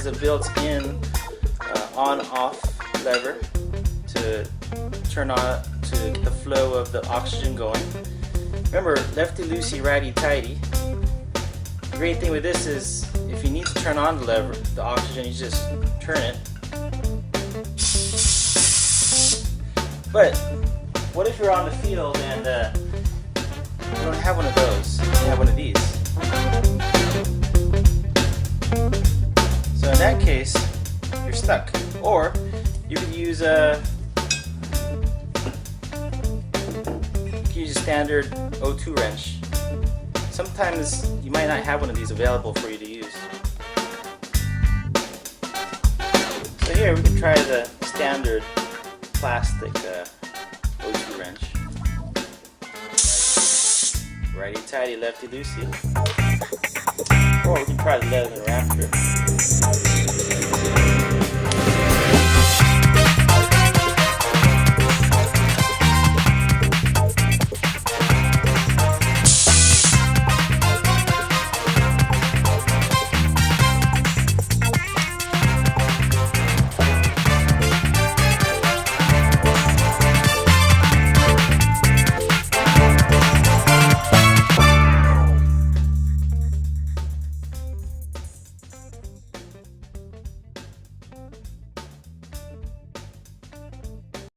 has a built-in on-off lever to turn on to the flow of the oxygen going. Remember, lefty-loosey, righty-tighty. The great thing with this is if you need to turn on the lever, the oxygen, you just turn it. But what if you're on the field and you don't have one of those? You have one of these. So in that case, you're stuck. Or you could use a standard O2 wrench. Sometimes you might not have one of these available for you to use. So here we can try the standard plastic O2 wrench. Righty tighty, lefty loosey. Or we can try the Leatherman Raptor.